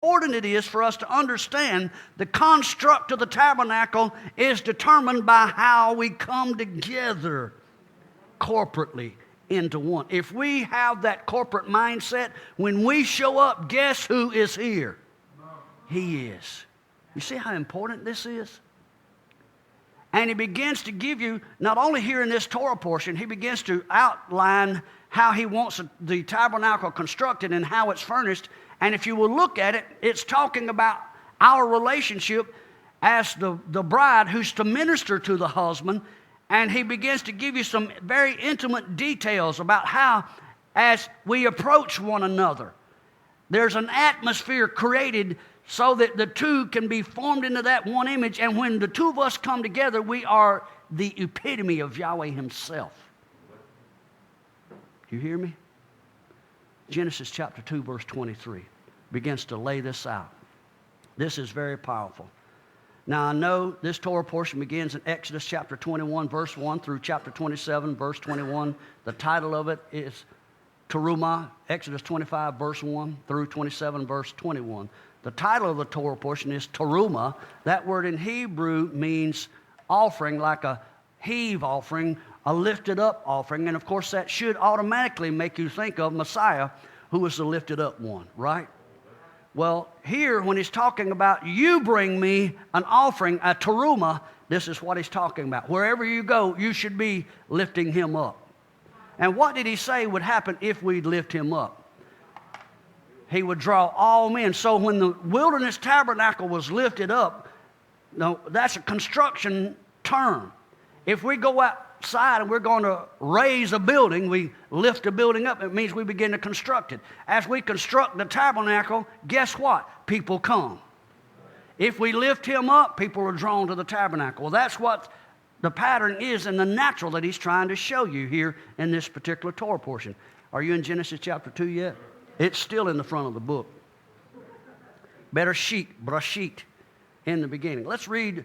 important it is for us to understand the construct of the tabernacle is determined by how we come together corporately into one. If we have that corporate mindset, when we show up, guess who is here? He is. You see how important this is? And he begins to give you, not only here in this Torah portion, he begins to outline how he wants the tabernacle constructed and how it's furnished. And if you will look at it, it's talking about our relationship as the bride who's to minister to the husband. And he begins to give you some very intimate details about how, as we approach one another, there's an atmosphere created so that the two can be formed into that one image. And when the two of us come together, we are the epitome of Yahweh himself. You hear me? Genesis chapter 2, verse 23 begins to lay this out. This is very powerful. Now, I know this Torah portion begins in Exodus chapter 21, verse 1 through chapter 27, verse 21. The title of it is Terumah, Exodus 25, verse 1 through 27, verse 21. The title of the Torah portion is Terumah. That word in Hebrew means offering, like a heave offering, a lifted up offering. And of course, that should automatically make you think of Messiah, who was the lifted up one, right? Well, here, when he's talking about you bring me an offering, a terumah, this is what he's talking about. Wherever you go, you should be lifting him up. And what did he say would happen if we lift him up? He would draw all men. So when the wilderness tabernacle was lifted up, no, that's a construction term. If we go outside and we're going to raise a building, we lift a building up, it means we begin to construct it. As we construct the tabernacle, guess what? People come. If we lift him up, people are drawn to the tabernacle. Well, that's what the pattern is in the natural that he's trying to show you here in this particular Torah portion. Are you in Genesis chapter 2 yet? It's still in the front of the book. Brashit, in the beginning. Let's read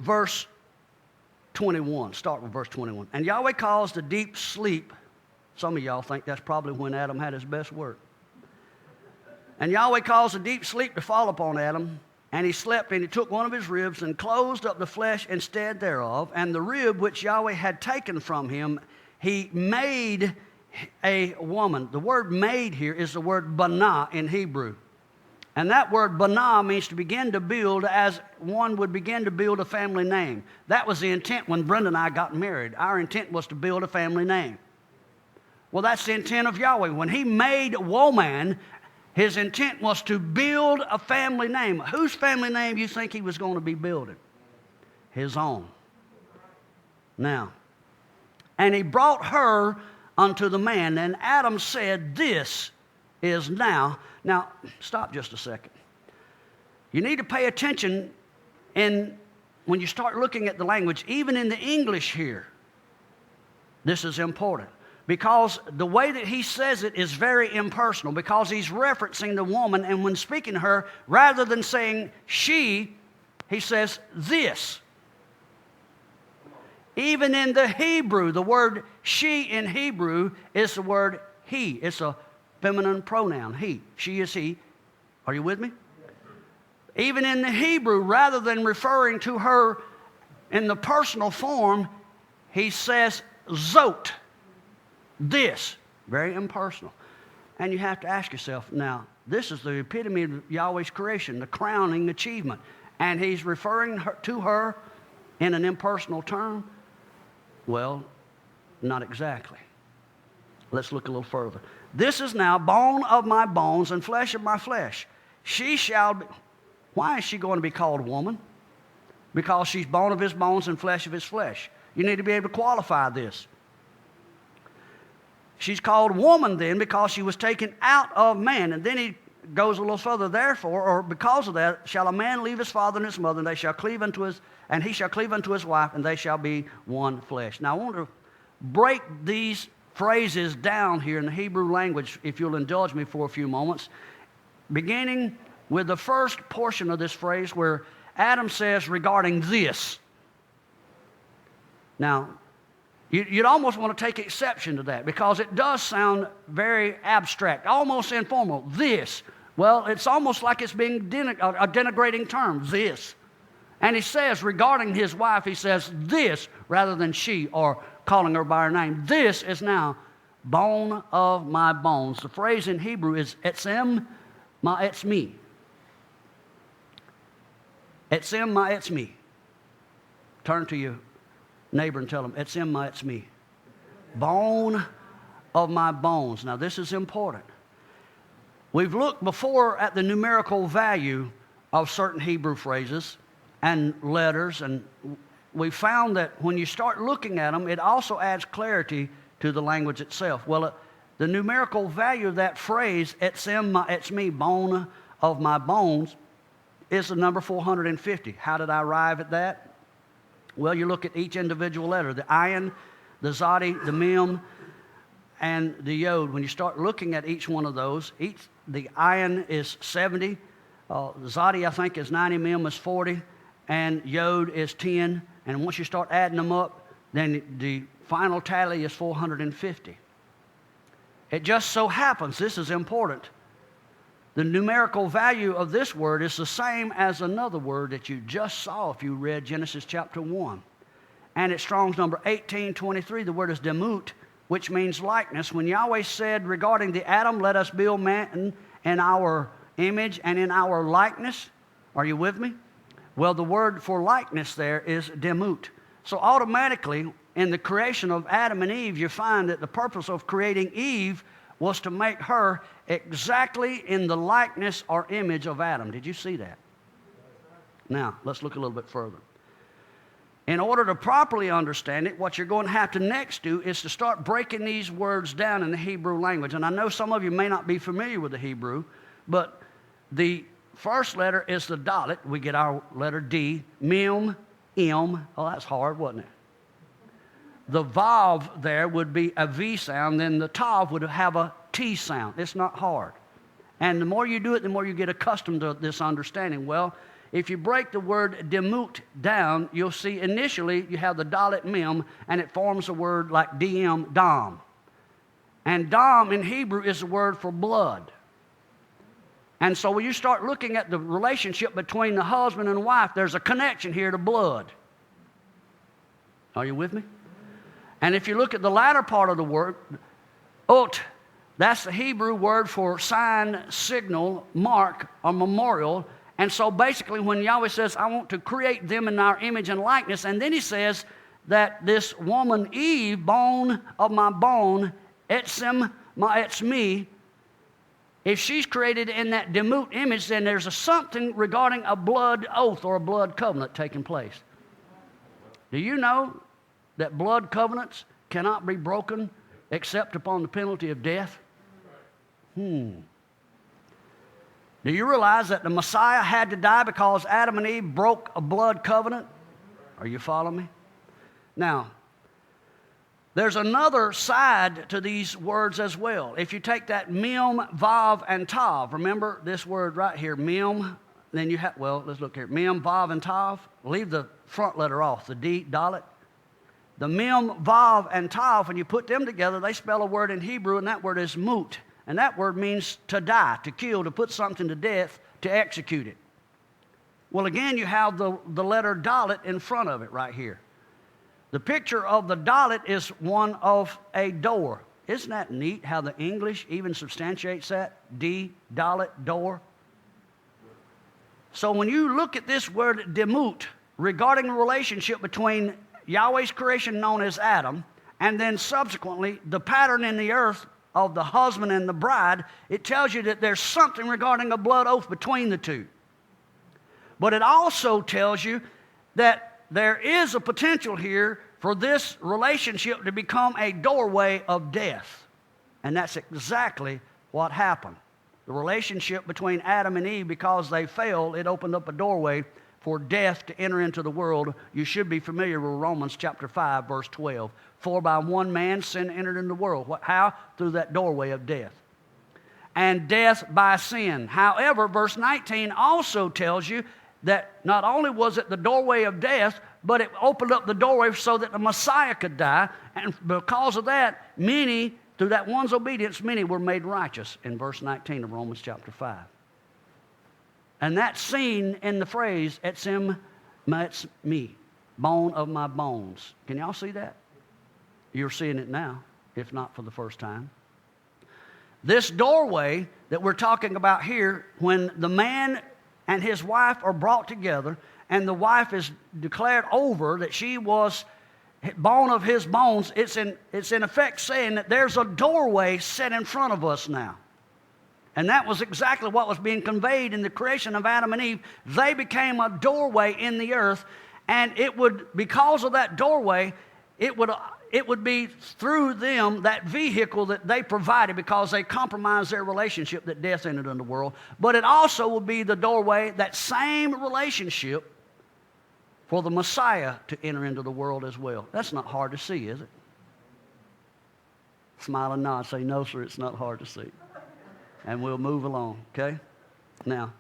verse 21. Start with verse 21. And Yahweh caused a deep sleep. Some of y'all think that's probably when Adam had his best work. And Yahweh caused a deep sleep to fall upon Adam, and he slept, and he took one of his ribs and closed up the flesh instead thereof. And the rib which Yahweh had taken from him, he made a woman. The word made here is the word banah in Hebrew. And that word banah means to begin to build as one would begin to build a family name. That was the intent when Brenda and I got married. Our intent was to build a family name. Well, that's the intent of Yahweh. When he made woman, his intent was to build a family name. Whose family name you think he was going to be building? His own. Now, and he brought her unto the man, and Adam said, this is now. Now, stop just a second. You need to pay attention when you start looking at the language, even in the English here. This is important because the way that he says it is very impersonal, because he's referencing the woman, and when speaking to her, rather than saying she, he says this. Even in the Hebrew, the word she in Hebrew is the word he. It's a feminine pronoun, he. She is he. Are you with me? Even in the Hebrew, rather than referring to her in the personal form, he says zot, this. Very impersonal. And you have to ask yourself, now, this is the epitome of Yahweh's creation, the crowning achievement. And he's referring to her in an impersonal term? Well, not exactly. Let's look a little further. This is now bone of my bones and flesh of my flesh. She shall be. Why is she going to be called woman? Because she's bone of his bones and flesh of his flesh. You need to be able to qualify this. She's called woman then because she was taken out of man. And then he goes a little further. Therefore, or because of that, shall a man leave his father and his mother, and they shall cleave unto his, and he shall cleave unto his wife, and they shall be one flesh. Now, I want to break these phrases down here in the Hebrew language, if you'll indulge me for a few moments, beginning with the first portion of this phrase where Adam says regarding this. Now, you'd almost want to take exception to that because it does sound very abstract, almost informal. This, Well, it's almost like it's being a denigrating term, this. And he says, regarding his wife, he says, this, rather than she, or calling her by her name. This is now bone of my bones. The phrase in Hebrew is etzem ma'etzmi. Etzem ma'etzmi. Turn to your neighbor and tell him, etzem ma'etzmi. Bone of my bones. Now, this is important. We've looked before at the numerical value of certain Hebrew phrases and letters, and we found that when you start looking at them, it also adds clarity to the language itself. Well, the numerical value of that phrase, etzem ma'etzmi, bone of my bones, is the number 450. How did I arrive at that? Well, you look at each individual letter, the ayin, the zadi, the mem, and the yod. When you start looking at each one of those, the ayin is 70, the zadi I think is 90, mem is 40, and yod is 10. And once you start adding them up, then the final tally is 450. It just so happens, this is important, the numerical value of this word is the same as another word that you just saw if you read Genesis chapter 1. And it's Strong's number 1823. The word is demut, which means likeness. When Yahweh said regarding the Adam, let us build man in our image and in our likeness. Are you with me? Well, the word for likeness there is demut. So automatically, in the creation of Adam and Eve, you find that the purpose of creating Eve was to make her exactly in the likeness or image of Adam. Did you see that? Now, let's look a little bit further. In order to properly understand it, what you're going to have to next do is to start breaking these words down in the Hebrew language. And I know some of you may not be familiar with the Hebrew, but the first letter is the dalet. We get our letter D. Mem, M. Oh, that's hard, wasn't it? The vav there would be a V sound, then the tav would have a T sound. It's not hard. And the more you do it, the more you get accustomed to this understanding. Well, if you break the word demut down, you'll see initially you have the dalet mem, and it forms a word like dm, dam. And dam in Hebrew is the word for blood. And so when you start looking at the relationship between the husband and wife, there's a connection here to blood. Are you with me? And if you look at the latter part of the word, ot, that's the Hebrew word for sign, signal, mark, or memorial. And so basically when Yahweh says, I want to create them in our image and likeness, and then he says that this woman Eve, bone of my bone, etzem ma'etzmi, if she's created in that demut image, then there's something regarding a blood oath or a blood covenant taking place. Do you know that blood covenants cannot be broken except upon the penalty of death? Do you realize that the Messiah had to die because Adam and Eve broke a blood covenant? Are you following me? Now, there's another side to these words as well. If you take that mem, vav, and tav, remember this word right here, mem, then you have, well, let's look here, mem, vav, and tav. Leave the front letter off, the D, dalet. The mem, vav, and tav, when you put them together, they spell a word in Hebrew, and that word is mut. And that word means to die, to kill, to put something to death, to execute it. Well, again, you have the letter dalet in front of it right here. The picture of the dalet is one of a door. Isn't that neat how the English even substantiates that? D, dalet, door. So when you look at this word demut, regarding the relationship between Yahweh's creation known as Adam, and then subsequently the pattern in the earth of the husband and the bride, it tells you that there's something regarding a blood oath between the two. But it also tells you that there is a potential here for this relationship to become a doorway of death. And that's exactly what happened. The relationship between Adam and Eve, because they failed, it opened up a doorway for death to enter into the world. You should be familiar with Romans chapter 5, verse 12. For by one man sin entered into the world. How? Through that doorway of death. And death by sin. However, verse 19 also tells you that not only was it the doorway of death, but it opened up the doorway so that the Messiah could die. And because of that, many, through that one's obedience, many were made righteous in verse 19 of Romans chapter 5. And that's seen in the phrase, etzem me'etz me, bone of my bones. Can y'all see that? You're seeing it now, if not for the first time. This doorway that we're talking about here, when the man and his wife are brought together, and the wife is declared over that she was bone of his bones, it's in effect saying that there's a doorway set in front of us now. And that was exactly what was being conveyed in the creation of Adam and Eve. They became a doorway in the earth, and it would, because of that doorway, it would be through them, that vehicle that they provided, because they compromised their relationship, that death entered into the world. But it also would be the doorway, that same relationship, for the Messiah to enter into the world as well. That's not hard to see, is it? Smile and nod. Say, no, sir, it's not hard to see. And we'll move along, okay? Now,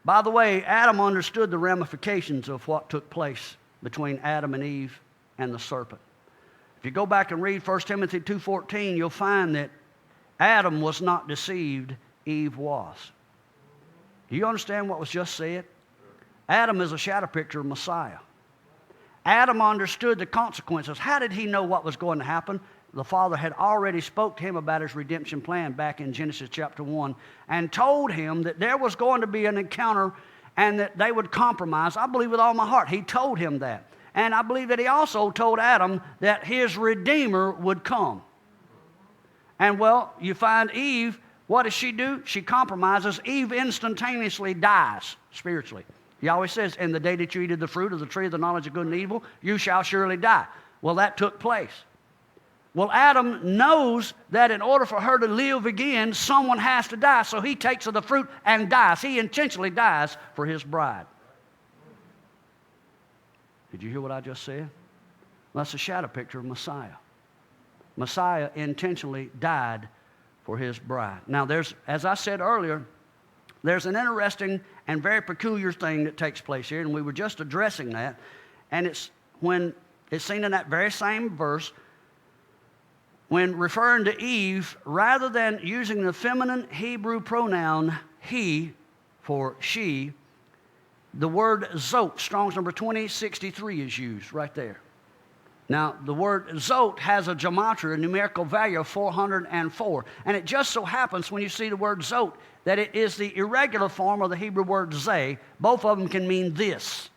by the way, Adam understood the ramifications of what took place between Adam and Eve and the serpent. If you go back and read 1 Timothy 2:14, you'll find that Adam was not deceived, Eve was. Do you understand what was just said? Adam is a shadow picture of Messiah. Adam understood the consequences. How did he know what was going to happen? The Father had already spoke to him about his redemption plan back in Genesis chapter 1 and told him that there was going to be an encounter and that they would compromise. I believe with all my heart. He told him that. And I believe that he also told Adam that his Redeemer would come. And well, you find Eve, what does she do? She compromises. Eve instantaneously dies spiritually. He always says, in the day that you eat of the fruit of the tree of the knowledge of good and evil, you shall surely die. Well, that took place. Well, Adam knows that in order for her to live again, someone has to die. So he takes of the fruit and dies. He intentionally dies for his bride. Did you hear what I just said? Well, that's a shadow picture of Messiah. Messiah intentionally died for his bride. Now, as I said earlier, there's an interesting and very peculiar thing that takes place here, and we were just addressing that. And it's when it's seen in that very same verse, when referring to Eve, rather than using the feminine Hebrew pronoun he for she, the word zot, Strong's number 2063, is used right there. Now, the word zot has a gematria, a numerical value of 404. And it just so happens when you see the word zot that it is the irregular form of the Hebrew word zeh. Both of them can mean this.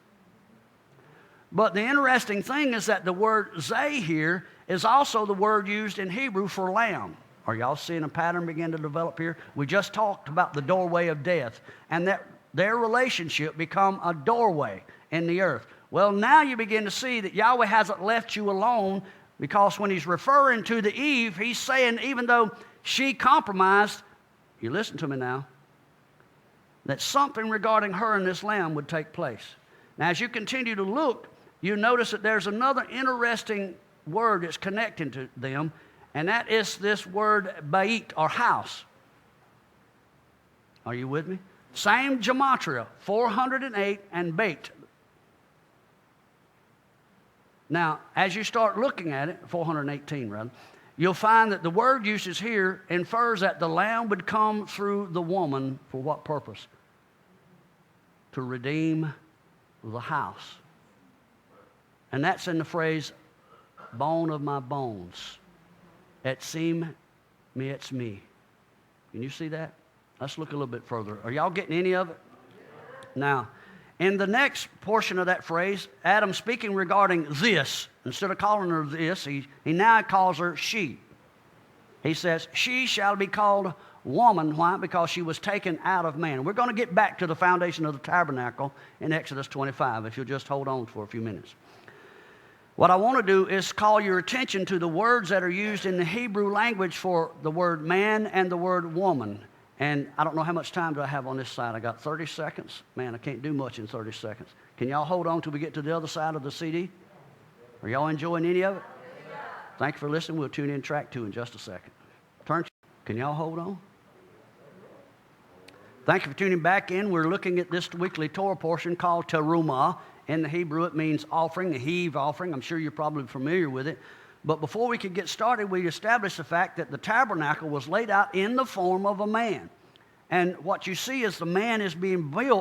But the interesting thing is that the word zeh here is also the word used in Hebrew for lamb. Are y'all seeing a pattern begin to develop here? We just talked about the doorway of death and that their relationship become a doorway in the earth. Well, now you begin to see that Yahweh hasn't left you alone, because when he's referring to the Eve, he's saying even though she compromised, you listen to me now, that something regarding her and this lamb would take place. Now, as you continue to look, you notice that there's another interesting word that's connecting to them, and that is this word bait, or house. Are you with me? Same gematria, 408, and bait. Now, as you start looking at it, 418 rather, you'll find that the word usage here infers that the lamb would come through the woman for what purpose? To redeem the house. And that's in the phrase, bone of my bones. Etzem me'etz me. Can you see that? Let's look a little bit further. Are y'all getting any of it? Now, in the next portion of that phrase, Adam speaking regarding this, instead of calling her this, he now calls her she. He says, she shall be called woman. Why? Because she was taken out of man. We're going to get back to the foundation of the tabernacle in Exodus 25, if you'll just hold on for a few minutes. What I want to do is call your attention to the words that are used in the Hebrew language for the word man and the word woman. And I don't know how much time do I have on this side. I got 30 seconds. Man, I can't do much in 30 seconds. Can y'all hold on till we get to the other side of the CD? Are y'all enjoying any of it? Yeah. Thank you for listening. We'll tune in track 2 in just a second. Can y'all hold on? Thank you for tuning back in. We're looking at this weekly Torah portion called Terumah. In the Hebrew, it means offering, the heave offering. I'm sure you're probably familiar with it. But before we could get started, we established the fact that the tabernacle was laid out in the form of a man. And what you see is the man is being built